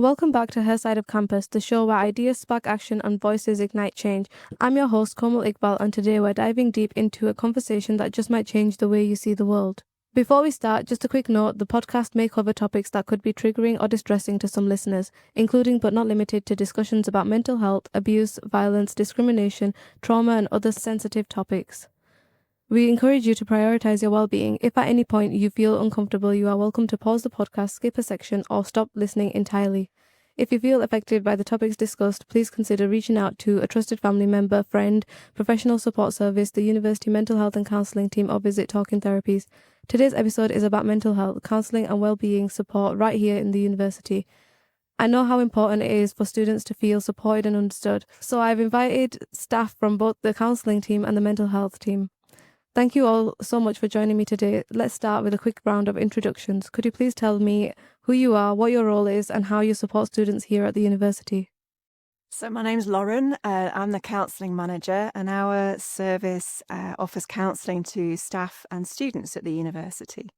Welcome back to Her Side of Campus, the show where ideas spark action and voices ignite change. I'm your host, Komal Iqbal, and today we're diving deep into a conversation that just might change the way you see the world. Before we start, just a quick note, the podcast may cover topics that could be triggering or distressing to some listeners, including but not limited to discussions about mental health, abuse, violence, discrimination, trauma, and other sensitive topics. We encourage you to prioritize your well-being. If at any point you feel uncomfortable, you are welcome to pause the podcast, skip a section, or stop listening entirely. If you feel affected by the topics discussed, please consider reaching out to a trusted family member, friend, professional support service, the university mental health and counselling team, or visit Talking Therapies. Today's episode is about mental health, counselling and well-being support right here in the university. I know how important it is for students to feel supported and understood, so I've invited staff from both the counselling team and the mental health team. Thank you all so much for joining me today. Let's start with a quick round of introductions. Could you please tell me who you are, what your role is, and how you support students here at the university? So my name's Lauren. I'm the counselling manager, and our service offers counselling to staff and students at the university.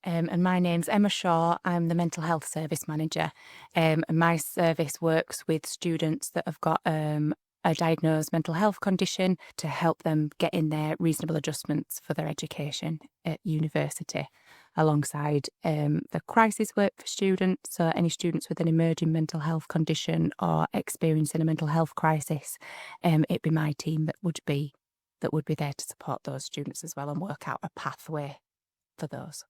And my name's Emma Shaw. I'm the mental health service manager. And my service works with students that have got a diagnosed mental health condition to help them get in their reasonable adjustments for their education at university, alongside the crisis work for students. So any students with an emerging mental health condition or experiencing a mental health crisis, it'd be my team that would be there to support those students as well and work out a pathway for those.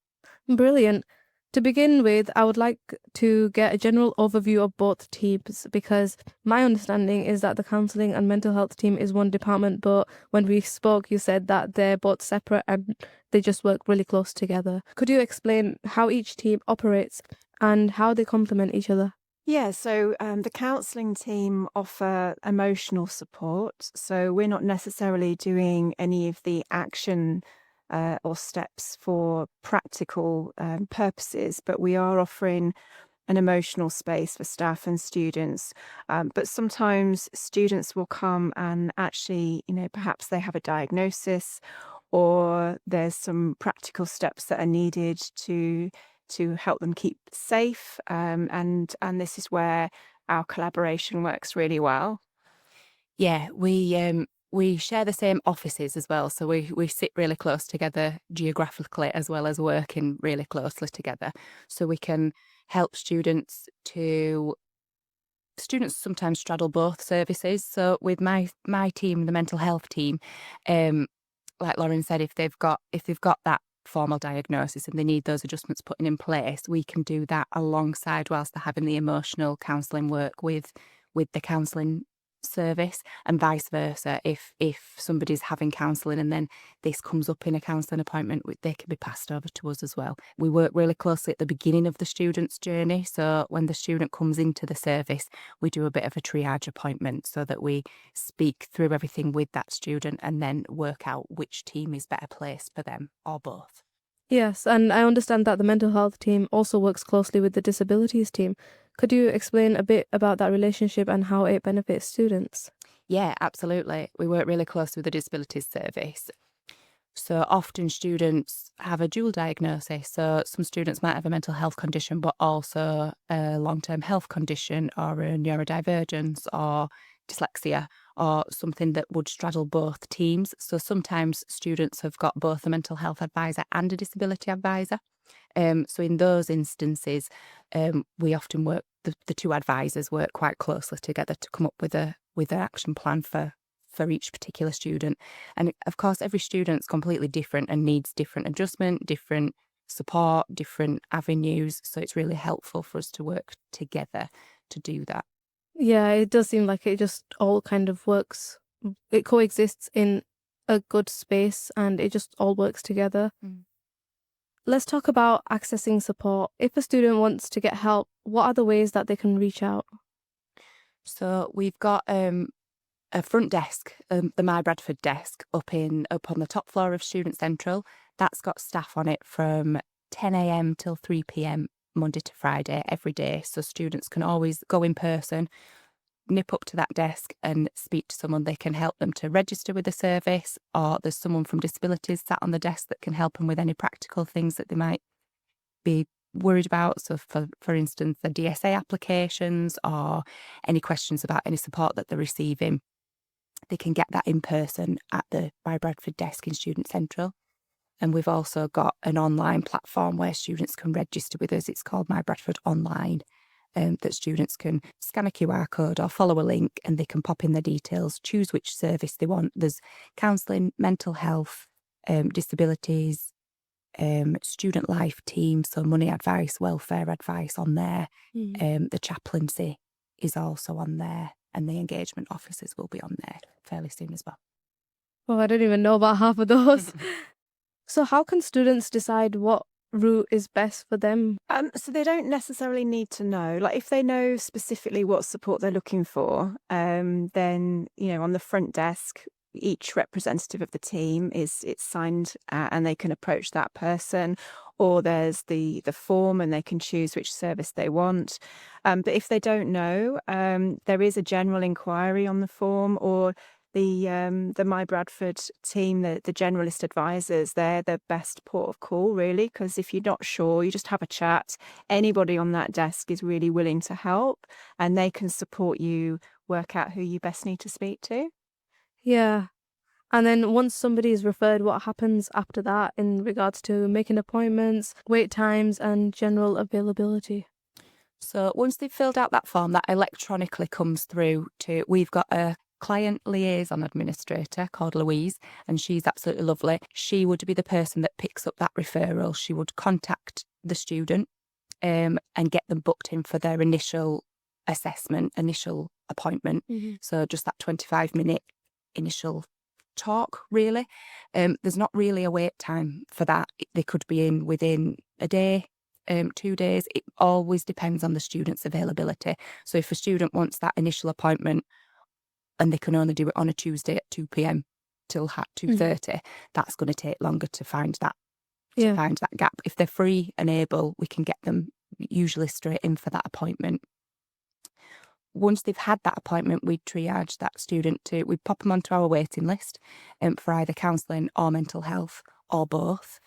Brilliant. To begin with, I would like to get a general overview of both teams, because my understanding is that the counselling and mental health team is one department, but when we spoke, you said that they're both separate and they just work really close together. Could you explain how each team operates and how they complement each other? Yeah, so the counselling team offer emotional support. So we're not necessarily doing any of the action or steps for practical purposes, but we are offering an emotional space for staff and students. But sometimes students will come and actually, perhaps they have a diagnosis or there's some practical steps that are needed to help them keep safe. And this is where our collaboration works really well. Yeah, we share the same offices as well, so we sit really close together geographically as well as working really closely together, so we can help students sometimes straddle both services. So with my team, the mental health team, like Lauren said, if they've got that formal diagnosis and they need those adjustments put in place, we can do that alongside whilst they're having the emotional counselling work with the counselling service, and vice versa. If somebody's having counselling and then this comes up in a counselling appointment, they can be passed over to us as well. We work really closely at the beginning of the student's journey, so when the student comes into the service, we do a bit of a triage appointment so that we speak through everything with that student and then work out which team is better placed for them or both. Yes, and I understand that the mental health team also works closely with the disabilities team. Could you explain a bit about that relationship and how it benefits students? Yeah, absolutely. We work really closely with the disabilities service. So often students have a dual diagnosis. So some students might have a mental health condition, but also a long-term health condition or a neurodivergence or dyslexia or something that would straddle both teams. So sometimes students have got both a mental health advisor and a disability advisor. So in those instances, we often work, the two advisors work quite closely together to come up with an action plan for each particular student. And of course, every student's completely different and needs different adjustment, different support, different avenues. So it's really helpful for us to work together to do that. Yeah, it does seem like it just all kind of works. It coexists in a good space and it just all works together. Let's talk about accessing support. If a student wants to get help, what are the ways that they can reach out? So we've got a front desk, the My Bradford desk, up on the top floor of Student Central. That's got staff on it from 10 a.m. till 3 p.m. Monday to Friday every day. So students can always go in person, nip up to that desk and speak to someone. They can help them to register with the service, or there's someone from disabilities sat on the desk that can help them with any practical things that they might be worried about. So for instance, the DSA applications or any questions about any support that they're receiving, they can get that in person at the By Bradford desk in Student Central. And we've also got an online platform where students can register with us. It's called My Bradford Online, that students can scan a QR code or follow a link and they can pop in their details, choose which service they want. There's counselling, mental health, disabilities, student life team, so money advice, welfare advice on there. The chaplaincy is also on there, and the engagement officers will be on there fairly soon as well. Oh, I don't even know about half of those. So how can students decide what route is best for them? So they don't necessarily need to know. Like if they know specifically what support they're looking for, then on the front desk, each representative of the team it's signed, and they can approach that person. Or there's the form, and they can choose which service they want. But if they don't know, there is a general inquiry on the form, or the My Bradford team, the generalist advisors, they're the best port of call, really, because if you're not sure, you just have a chat. Anybody on that desk is really willing to help, and they can support you work out who you best need to speak to. Yeah. And then once somebody is referred, what happens after that in regards to making appointments, wait times, and general availability? So once they've filled out that form, that electronically comes through to, we've got a client liaison administrator called Louise, and she's absolutely lovely. She would be the person that picks up that referral. She would contact the student and get them booked in for their initial assessment, initial appointment. So just that 25-minute initial talk, really. There's not really a wait time for that. They could be in within a day, 2 days. It always depends on the student's availability. So if a student wants that initial appointment and they can only do it on a Tuesday at 2 p.m. till 2:30, that's going to take longer to find that gap. If they're free and able, we can get them usually straight in for that appointment. Once they've had that appointment, we triage that student we pop them onto our waiting list for either counselling or mental health or both.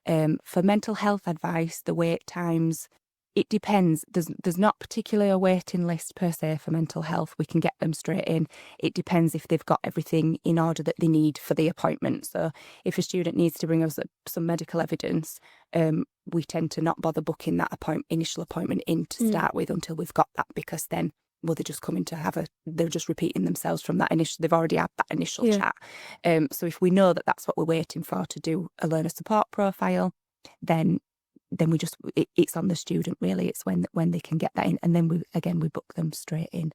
For mental health advice, the wait times, it depends. There's not particularly a waiting list per se for mental health. We can get them straight in. It depends if they've got everything in order that they need for the appointment. So if a student needs to bring us some medical evidence, we tend to not bother booking that initial appointment in to start with until we've got that, because then they're just coming to they're just repeating themselves from that initial, they've already had that initial chat. So if we know that that's what we're waiting for to do a learner support profile, then it's on the student, really. It's when they can get that in, and then we book them straight in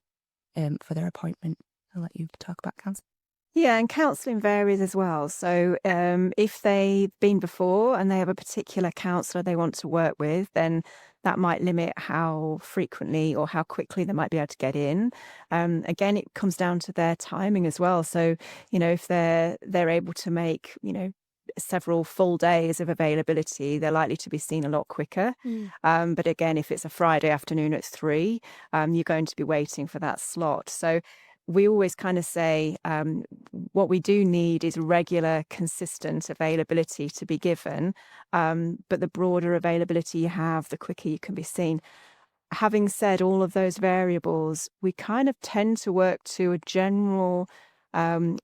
for their appointment. I'll let you talk about counselling. Yeah, and counselling varies as well. So if they've been before and they have a particular counsellor they want to work with, then that might limit how frequently or how quickly they might be able to get in. Again, it comes down to their timing as well. So, if they're able to make, several full days of availability, they're likely to be seen a lot quicker. But again, if it's a Friday afternoon at 3, you're going to be waiting for that slot. So we always kind of say what we do need is regular, consistent availability to be given. But the broader availability you have, the quicker you can be seen. Having said all of those variables, we kind of tend to work to a general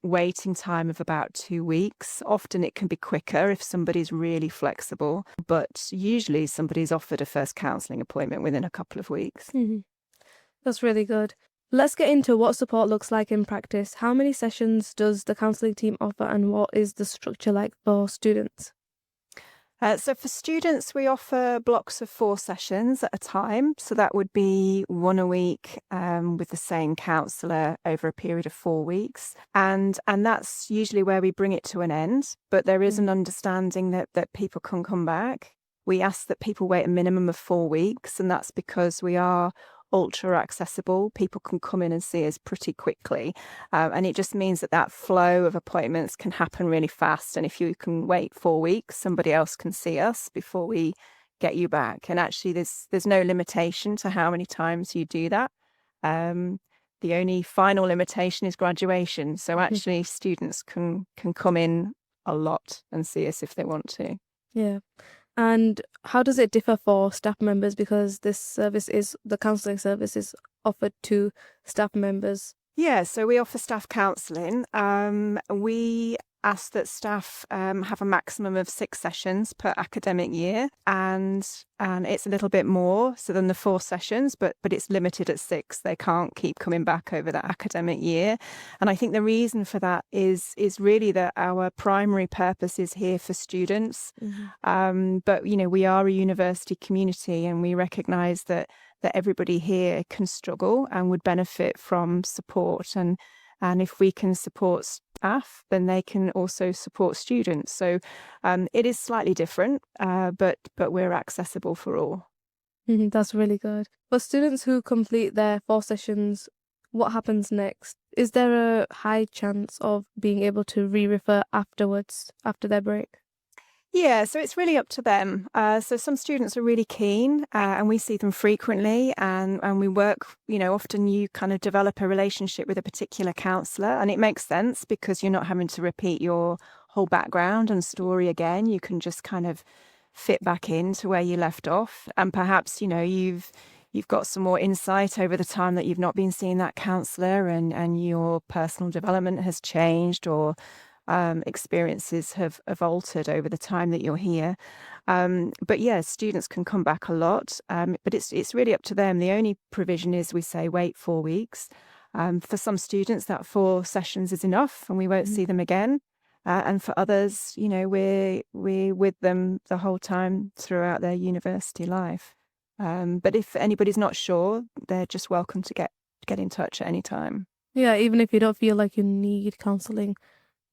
waiting time of about 2 weeks. Often it can be quicker if somebody's really flexible, but usually somebody's offered a first counselling appointment within a couple of weeks. That's really good. Let's get into what support looks like in practice. How many sessions does the counselling team offer, and what is the structure like for students? So for students, we offer blocks of 4 sessions at a time. So that would be 1 a week with the same counsellor over a period of 4 weeks. And that's usually where we bring it to an end. But there is an understanding that people can come back. We ask that people wait a minimum of 4 weeks, and that's because we are ultra accessible. People can come in and see us pretty quickly. And it just means that flow of appointments can happen really fast. And if you can wait 4 weeks, somebody else can see us before we get you back. And actually, there's no limitation to how many times you do that. The only final limitation is graduation. So actually, students can come in a lot and see us if they want to. Yeah. And how does it differ for staff members? Because the counselling service is offered to staff members. Yeah, so we offer staff counselling. We ask that staff have a maximum of 6 sessions per academic year, and it's a little bit more so than the 4 sessions, but it's limited at 6. They can't keep coming back over that academic year. And I think the reason for that is really that our primary purpose is here for students. But we are a university community, and we recognise that everybody here can struggle and would benefit from support. And if we can support staff, then they can also support students. So it is slightly different, but we're accessible for all. That's really good. For students who complete their 4 sessions, what happens next? Is there a high chance of being able to re-refer afterwards, after their break? Yeah, so it's really up to them. So some students are really keen, and we see them frequently, and we work, often you kind of develop a relationship with a particular counsellor, and it makes sense because you're not having to repeat your whole background and story again. You can just kind of fit back into where you left off, and perhaps, you've got some more insight over the time that you've not been seeing that counsellor, and your personal development has changed, or experiences have altered over the time that you're here. But yeah, students can come back a lot, but it's really up to them. The only provision is we say wait 4 weeks. For some students, that 4 sessions is enough, and we won't see them again. And for others, we're with them the whole time throughout their university life. But if anybody's not sure, they're just welcome to get in touch at any time. Yeah, even if you don't feel like you need counselling,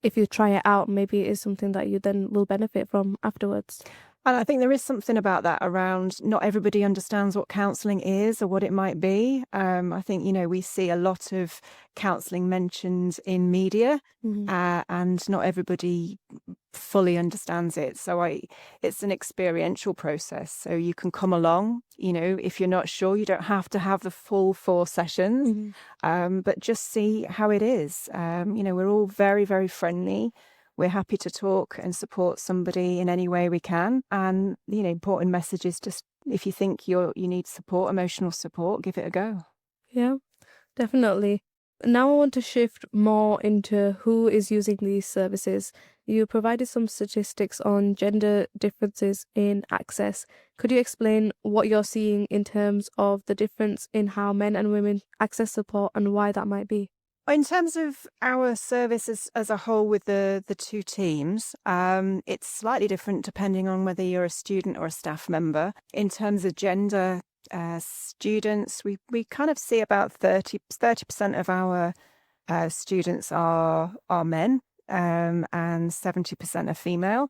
if you try it out, maybe it is something that you then will benefit from afterwards. And I think there is something about that around not everybody understands what counselling is or what it might be. I think, we see a lot of counselling mentioned in media, and not everybody fully understands it. So it's an experiential process. So you can come along, if you're not sure, you don't have to have the full 4 sessions, but just see how it is. We're all very, very friendly. We're happy to talk and support somebody in any way we can. And, important message is just, if you think you need support, emotional support, give it a go. Yeah, definitely. Now I want to shift more into who is using these services. You provided some statistics on gender differences in access. Could you explain what you're seeing in terms of the difference in how men and women access support and why that might be? In terms of our service as a whole with the 2 teams, it's slightly different depending on whether you're a student or a staff member. In terms of gender, students, we kind of see about 30% of our students are men, and 70% are female.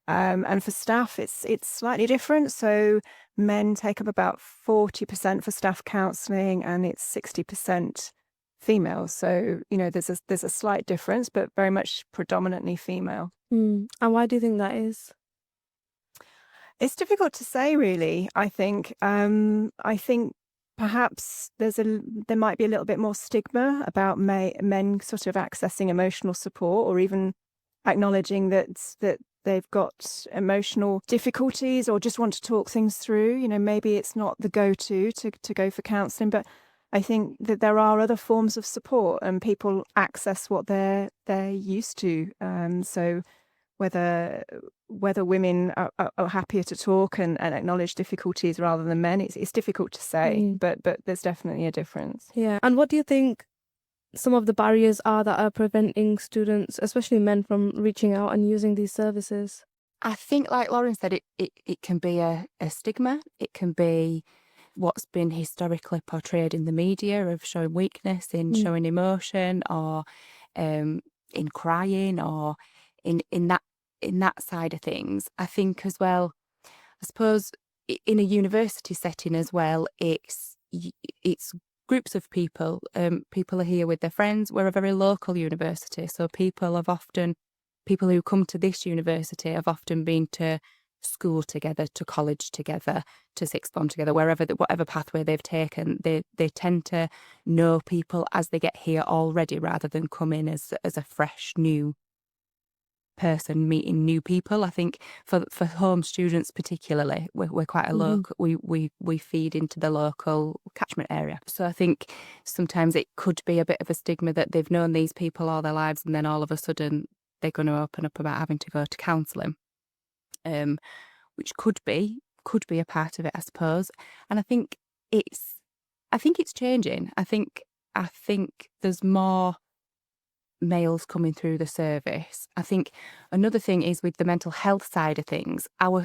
And for staff, it's slightly different. So men take up about 40% for staff counselling, and it's 60% female. So, there's a slight difference, but very much predominantly female. And why do you think that is? It's difficult to say, really. I think perhaps there might be a little bit more stigma about men sort of accessing emotional support, or even acknowledging that they've got emotional difficulties or just want to talk things through. Maybe it's not the go-to to go for counselling, but I think that there are other forms of support, and people access what they're used to. So whether women are happier to talk and acknowledge difficulties rather than men, it's difficult to say, but there's definitely a difference. Yeah. And what do you think some of the barriers are that are preventing students, especially men, from reaching out and using these services? I think, like Lauren said, it can be a stigma. It can be what's been historically portrayed in the media of showing weakness, in showing emotion, or in crying, or in that side of things. I think as well, I suppose in a university setting as well, it's groups of people. People are here with their friends. We're a very local university, so people who come to this university have often been to school together, to college together, to sixth form together, whatever pathway they've taken. They tend to know people as they get here already, rather than come in as a fresh new person meeting new people. I think for home students particularly, we're quite a local. We feed into the local catchment area, so I think sometimes it could be a bit of a stigma that they've known these people all their lives, and then all of a sudden they're going to open up about having to go to counselling, which could be a part of it, I suppose. And I think it's changing. I think there's more males coming through the service. I think another thing is with the mental health side of things, our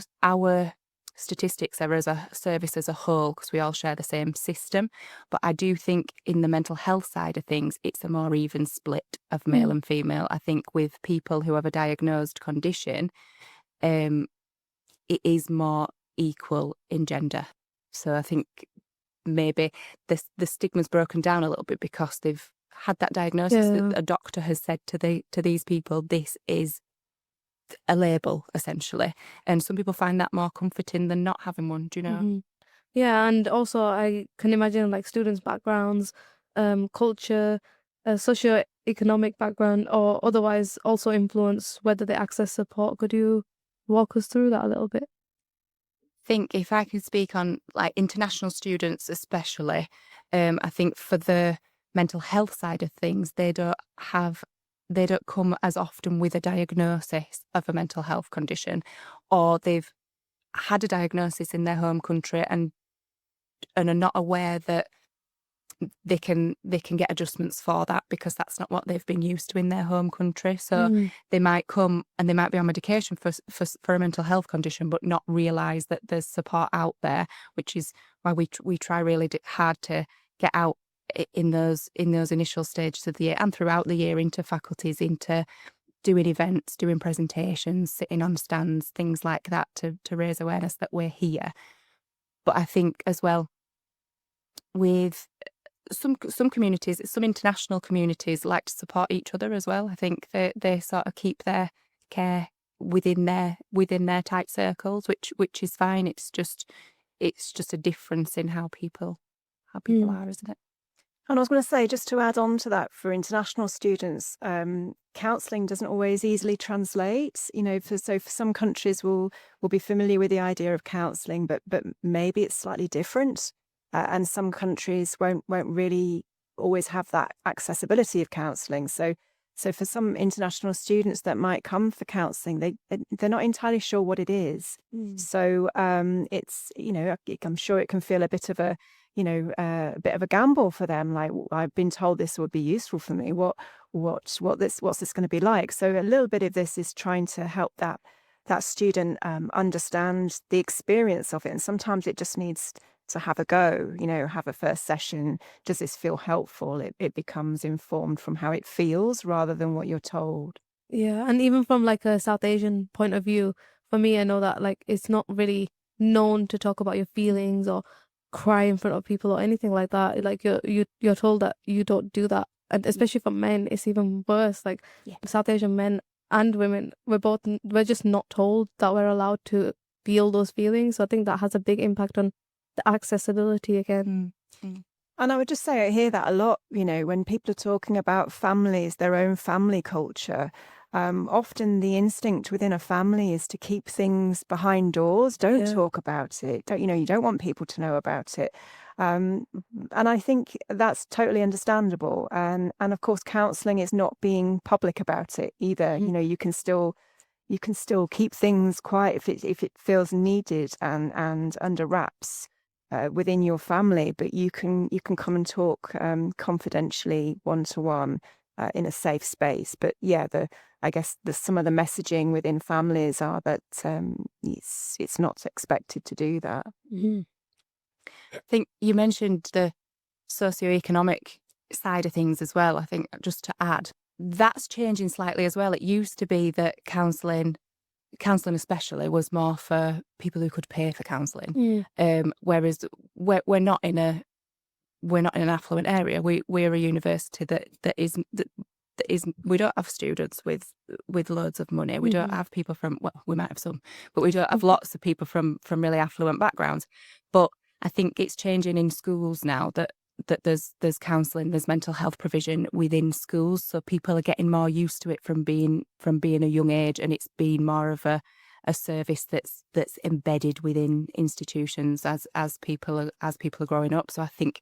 statistics are as a service as a whole, because we all share the same system. But I do think in the mental health side of things, it's a more even split of male and female. I think with people who have a diagnosed condition, it is more equal in gender. So I think maybe the stigma's broken down a little bit because they've had that diagnosis. Yeah. That a doctor has said to these people, this is a label, essentially. And some people find that more comforting than not having one, do you know? Yeah, and also I can imagine like students' backgrounds, culture, socio-economic background, or otherwise also influence whether they access support. Could you walk us through that a little bit? Think if I could speak on like international students especially, I think for the mental health side of things, they don't come as often with a diagnosis of a mental health condition, or they've had a diagnosis in their home country and are not aware that they can get adjustments for that, because that's not what they've been used to in their home country. So they might come and they might be on medication for a mental health condition, but not realise that there's support out there, which is why we try really hard to get out in those initial stages of the year and throughout the year into faculties, into doing events, doing presentations, sitting on stands, things like that, to raise awareness that we're here. But I think as well, with some communities, some international communities like to support each other as well. I think they sort of keep their care within their tight circles, which is fine. It's just a difference in how people are, isn't it? And I was going to say, just to add on to that, for international students, counselling doesn't always easily translate. You know, for some countries will be familiar with the idea of counselling, but maybe it's slightly different. And some countries won't really always have that accessibility of counselling. So for some international students that might come for counselling, they're not entirely sure what it is. So it's, you know, I'm sure it can feel a bit of a gamble for them. Like, I've been told this would be useful for me. What's this going to be like? So a little bit of this is trying to help that student understand the experience of it. And sometimes it just needs to have a go, you know, have a first session. Does this feel helpful? It becomes informed from how it feels rather than what you're told. Yeah, and even from like a South Asian point of view, for me, I know that like it's not really known to talk about your feelings or cry in front of people or anything like that. Like you're told that you don't do that, and especially for men, it's even worse. Like South Asian men and women, we're just not told that we're allowed to feel those feelings. So I think that has a big impact on the accessibility again. And I would just say I hear that a lot, you know, when people are talking about families, their own family culture. Often the instinct within a family is to keep things behind doors. Don't talk about it. You don't want people to know about it. And I think that's totally understandable. And of course, counselling is not being public about it either. You know, you can still keep things quiet if it feels needed and under wraps within your family. But you can come and talk confidentially, one-to-one, in a safe space. But yeah, I guess some of the messaging within families are that it's not expected to do that. I think you mentioned the socioeconomic side of things as well. I think just to add, that's changing slightly as well. It used to be that counselling especially was more for people who could pay for counselling, whereas we're not in an affluent area. We're a university that is we don't have students with loads of money. We don't have people from, well, we might have some, but we don't have lots of people from really affluent backgrounds. But I think it's changing in schools now that that there's counselling, there's mental health provision within schools, so people are getting more used to it from being a young age, and it's been more of a service that's embedded within institutions as people are growing up. So I think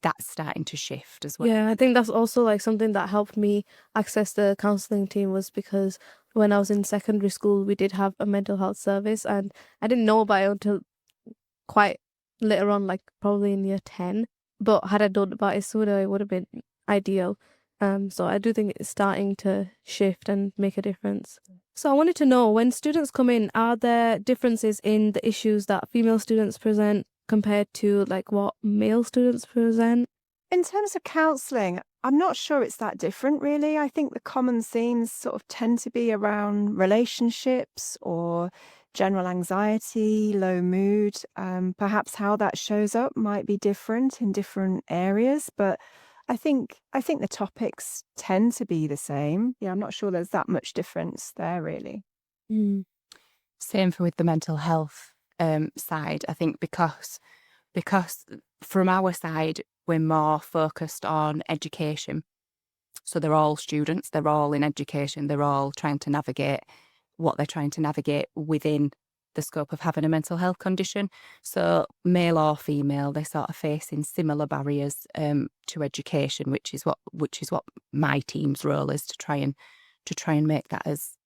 that's starting to shift as well. Yeah, I think that's also like something that helped me access the counselling team, was because when I was in secondary school, we did have a mental health service, and I didn't know about it until quite later on, like probably in year 10. But had I known about it sooner, it would have been ideal. So I do think it's starting to shift and make a difference. So I wanted to know, when students come in, are there differences in the issues that female students present compared to like what male students present? In terms of counselling, I'm not sure it's that different, really. I think the common themes sort of tend to be around relationships or general anxiety, low mood. Perhaps how that shows up might be different in different areas, but I think the topics tend to be the same. Yeah, I'm not sure there's that much difference there, really. Same for with the mental health side. I think because from our side, we're more focused on education. So they're all students, they're all in education, they're all trying to navigate what they're trying to navigate within the scope of having a mental health condition. So male or female, they're sort of facing similar barriers to education, which is what my team's role is, to try and make that as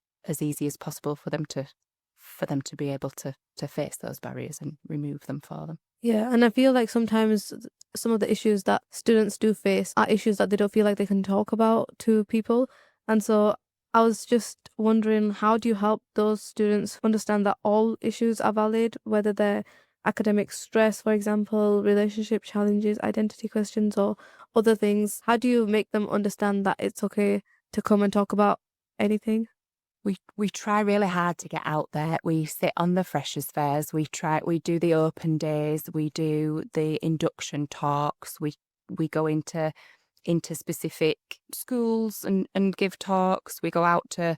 easy as possible for them to be able to face those barriers and remove them for them. Yeah, and I feel like sometimes some of the issues that students do face are issues that they don't feel like they can talk about to people. And so I was just wondering, how do you help those students understand that all issues are valid, whether they're academic stress, for example, relationship challenges, identity questions, or other things? How do you make them understand that it's okay to come and talk about anything? We try really hard to get out there. We sit on the freshers' fairs. We do the open days. We do the induction talks. We go into specific schools and give talks. We go out to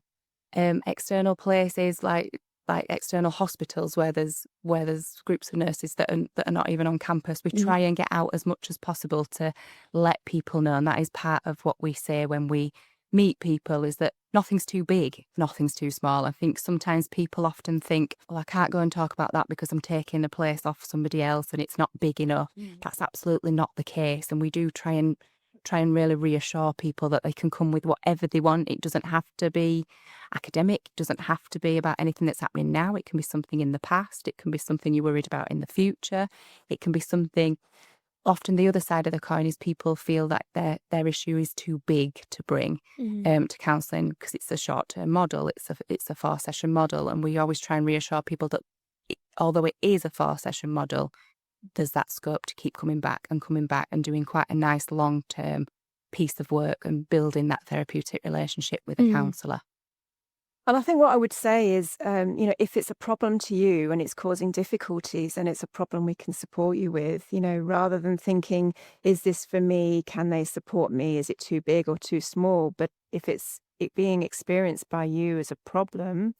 external places like external hospitals where there's groups of nurses that are not even on campus. We try and get out as much as possible to let people know, and that is part of what we say when we meet people, is that nothing's too big, nothing's too small. I think sometimes people often think, well, I can't go and talk about that because I'm taking the place off somebody else and it's not big enough. That's absolutely not the case. And we do try and really reassure people that they can come with whatever they want. It doesn't have to be academic, it doesn't have to be about anything that's happening now. It can be something in the past, it can be something you're worried about in the future, it can be something. Often the other side of the coin is people feel that their issue is too big to bring to counselling because it's a short-term model, it's a 4-session model, and we always try and reassure people that although it is a 4-session model, there's that scope to keep coming back and doing quite a nice long-term piece of work and building that therapeutic relationship with a counsellor. And I think what I would say is, if it's a problem to you and it's causing difficulties and it's a problem we can support you with, rather than thinking, is this for me? Can they support me? Is it too big or too small? But if it's being experienced by you as a problem,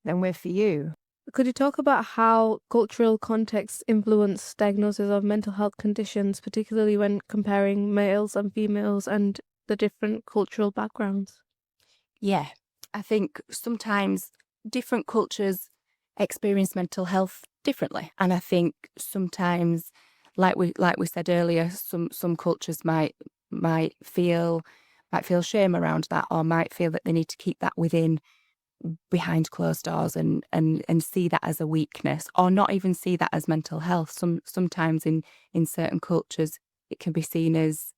then we're for you. Could you talk about how cultural contexts influence diagnosis of mental health conditions, particularly when comparing males and females and the different cultural backgrounds? Yeah, I think sometimes different cultures experience mental health differently, and I think sometimes, like we said earlier, some cultures might feel shame around that, or might feel that they need to keep that behind closed doors and see that as a weakness, or not even see that as mental health. Sometimes in certain cultures it can be seen as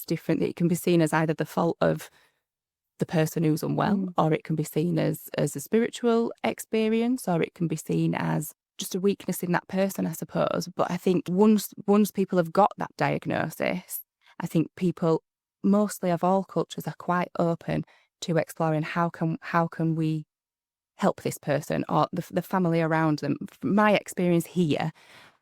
different. It can be seen as either the fault of the person who's unwell, or it can be seen as a spiritual experience, or it can be seen as just a weakness in that person, I suppose. But I think once people have got that diagnosis, I think people, mostly of all cultures, are quite open to exploring how can we help this person or the family around them. From my experience here,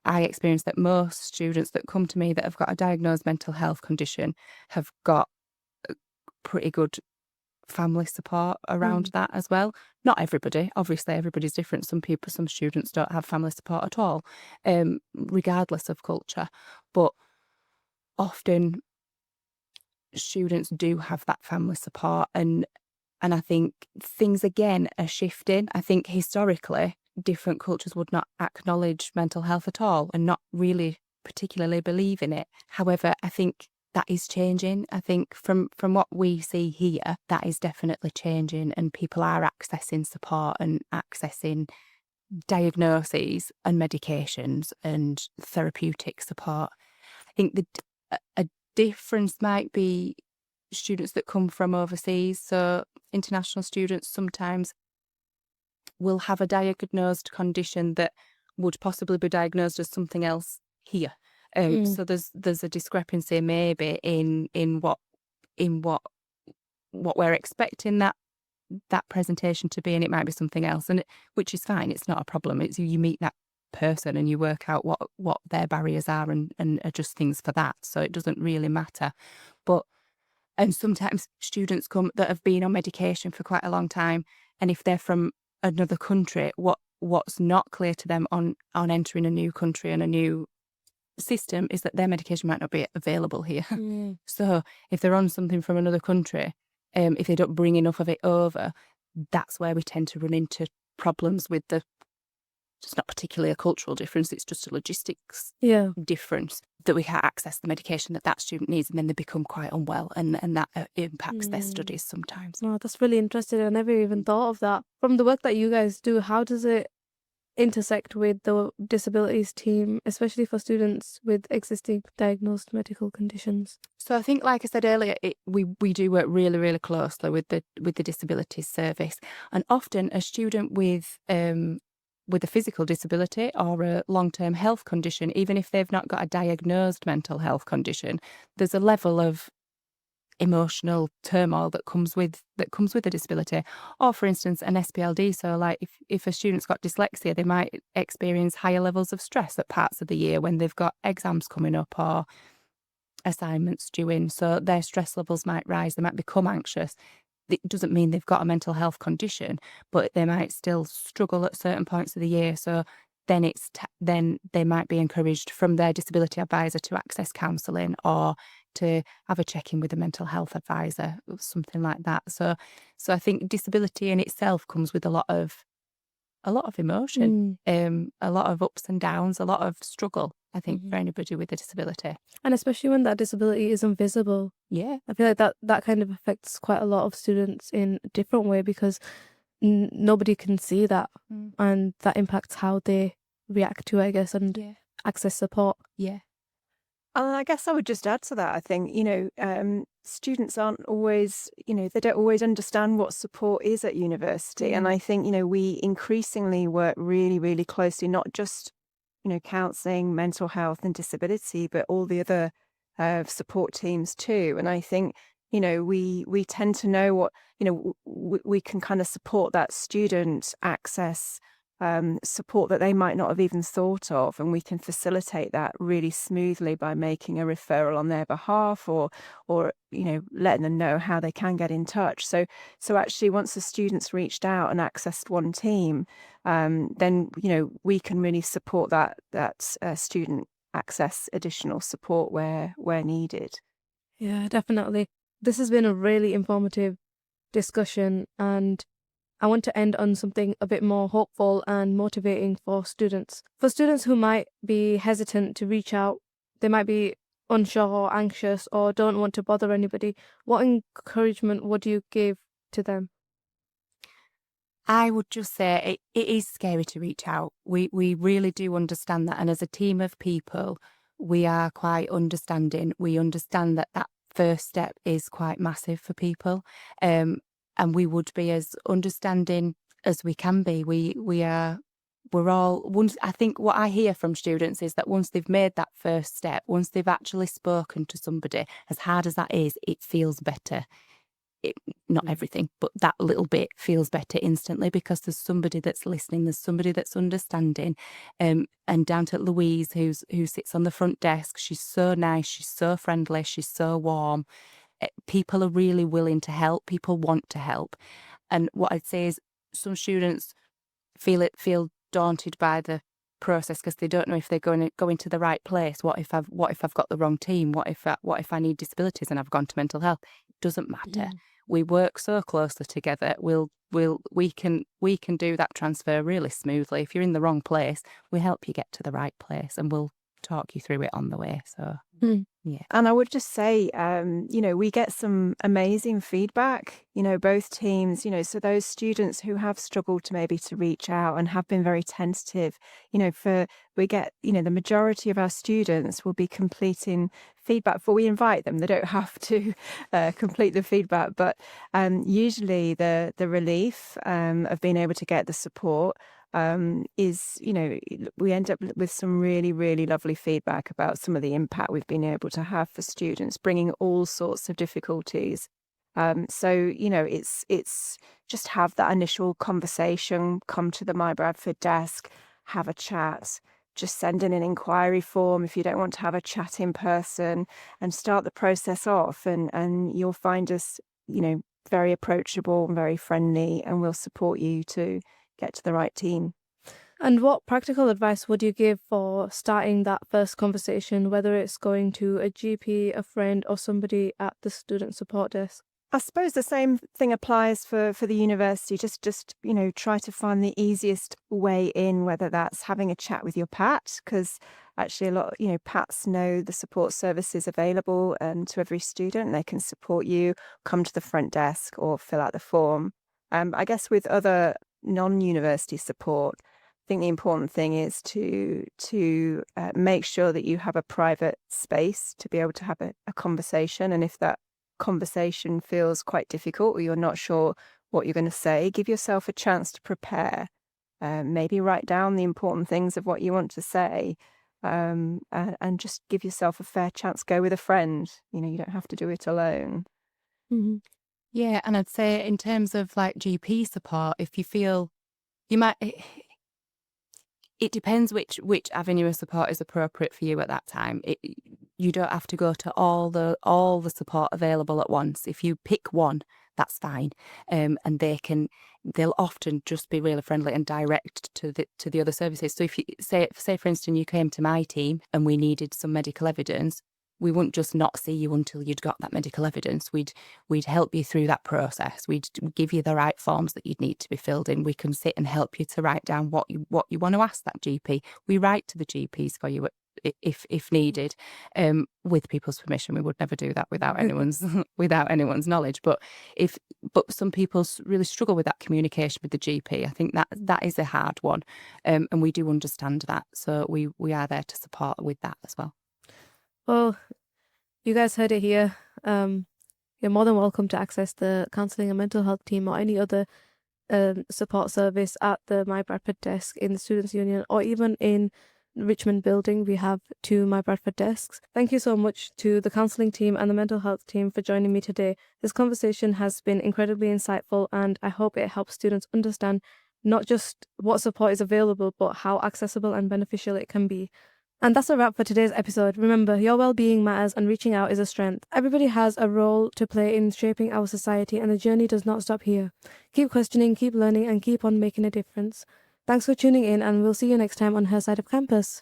I experience that most students that come to me that have got a diagnosed mental health condition have got pretty good family support around that as well. Not everybody, obviously everybody's different. Some students don't have family support at all, regardless of culture. But often students do have that family support, and I think things again are shifting. I think historically different cultures would not acknowledge mental health at all and not really particularly believe in it. However, I think that is changing. I think from what we see here, that is definitely changing, and people are accessing support and accessing diagnoses and medications and therapeutic support. I think a difference might be students that come from overseas. So international students sometimes will have a diagnosed condition that would possibly be diagnosed as something else here. So there's a discrepancy maybe in what we're expecting that presentation to be, and it might be something else, and which is fine. It's not a problem. It's you meet that person and you work out what their barriers are and adjust things for that. So it doesn't really matter. And sometimes students come that have been on medication for quite a long time, and if they're from another country, what's not clear to them on entering a new country and a new system is that their medication might not be available here. So if they're on something from another country, if they don't bring enough of it over, that's where we tend to run into problems with it's not particularly a cultural difference, it's just a logistics difference, that we can't access the medication that student needs, and then they become quite unwell, and that impacts their studies sometimes. Oh, that's really interesting. I never even thought of that. From the work that you guys do, how does it intersect with the disabilities team, especially for students with existing diagnosed medical conditions? So I think, like I said earlier, we do work really, really closely with the disabilities service, and often a student with a physical disability or a long-term health condition, even if they've not got a diagnosed mental health condition, there's a level of emotional turmoil that comes with a disability. Or, for instance, an SPLD. So, like if a student's got dyslexia, they might experience higher levels of stress at parts of the year when they've got exams coming up or assignments due in. So their stress levels might rise. They might become anxious. It doesn't mean they've got a mental health condition, but they might still struggle at certain points of the year. So then then they might be encouraged from their disability advisor to access counselling or to have a check-in with a mental health advisor or something like that. So I think disability in itself comes with a lot of emotion, a lot of ups and downs, a lot of struggle, I think, for anybody with a disability. And especially when that disability is invisible. Yeah. I feel like that kind of affects quite a lot of students in a different way, because nobody can see that, and that impacts how they react to it, I guess, and access support. Yeah. I guess I would just add to that. I think, students aren't always, they don't always understand what support is at university. And I think, we increasingly work really, really closely, not just, counselling, mental health and disability, but all the other support teams too. And I think, we tend to know what, we can kind of support that student access support that they might not have even thought of, and we can facilitate that really smoothly by making a referral on their behalf, or letting them know how they can get in touch. So actually, once the students reached out and accessed one team, then we can really support that student access additional support where needed. Yeah, definitely. This has been a really informative discussion, and I want to end on something a bit more hopeful and motivating for students. For students who might be hesitant to reach out, they might be unsure or anxious or don't want to bother anybody, what encouragement would you give to them? I would just say it is scary to reach out. We really do understand that. And as a team of people, we are quite understanding. We understand that first step is quite massive for people. And we would be as understanding as we can be. We're all, once, I think what I hear from students is that once they've made that first step, once they've actually spoken to somebody, as hard as that is, it feels better. Not everything, but that little bit feels better instantly, because there's somebody that's listening, there's somebody that's understanding. And down to Louise, who sits on the front desk, she's so nice, she's so friendly, she's so warm. People are really willing to help. People want to help. And what I'd say is some students feel daunted by the process because they don't know if they're going to the right place. What if I've got the wrong team? What if I need disabilities and I've gone to mental health? It doesn't matter. We work so closely together. We can do that transfer really smoothly. If you're in the wrong place, we help you get to the right place, and we'll talk you through it on the way. So yeah. And I would just say, we get some amazing feedback, both teams, so those students who have struggled to reach out and have been very tentative, we get, the majority of our students will be completing feedback before we invite them. They don't have to complete the feedback, but usually the relief of being able to get the support is, we end up with some really, really lovely feedback about some of the impact we've been able to have for students, bringing all sorts of difficulties. So, it's just have that initial conversation, come to the My Bradford desk, have a chat, just send in an inquiry form if you don't want to have a chat in person, and start the process off. And you'll find us, very approachable and very friendly, and we'll support you to get to the right team. And what practical advice would you give for starting that first conversation, whether it's going to a GP, a friend, or somebody at the student support desk? I suppose the same thing applies for the university. Just try to find the easiest way in, whether that's having a chat with your PAT, because actually a lot, PATs know the support services available to every student. They can support you, come to the front desk, or fill out the form. I guess with other non-university support, I think the important thing is to make sure that you have a private space to be able to have a conversation. And if that conversation feels quite difficult or you're not sure what you're going to say, give yourself a chance to prepare. Maybe write down the important things of what you want to say, and just give yourself a fair chance. Go with a friend. You don't have to do it alone. Mm-hmm. Yeah, and I'd say in terms of like GP support, if you feel you might, it depends which avenue of support is appropriate for you at that time. You don't have to go to all the support available at once. If you pick one, that's fine, and they'll often just be really friendly and direct to the other services. So if you say for instance you came to my team and we needed some medical evidence, we wouldn't just not see you until you'd got that medical evidence. We'd help you through that process. We'd give you the right forms that you'd need to be filled in. We can sit and help you to write down what you want to ask that GP. We write to the GPs for you if needed, with people's permission. We would never do that without anyone's knowledge. But some people really struggle with that communication with the GP. I think that is a hard one, and we do understand that. So we are there to support with that as well. Well, you guys heard it here. You're more than welcome to access the counselling and mental health team or any other support service at the My Bradford desk in the Students' Union, or even in Richmond building. We have 2 My Bradford desks. Thank you so much to the counselling team and the mental health team for joining me today. This conversation has been incredibly insightful, and I hope it helps students understand not just what support is available, but how accessible and beneficial it can be. And that's a wrap for today's episode. Remember, your well-being matters and reaching out is a strength. Everybody has a role to play in shaping our society, and the journey does not stop here. Keep questioning, keep learning, and keep on making a difference. Thanks for tuning in, and we'll see you next time on Her Side of Campus.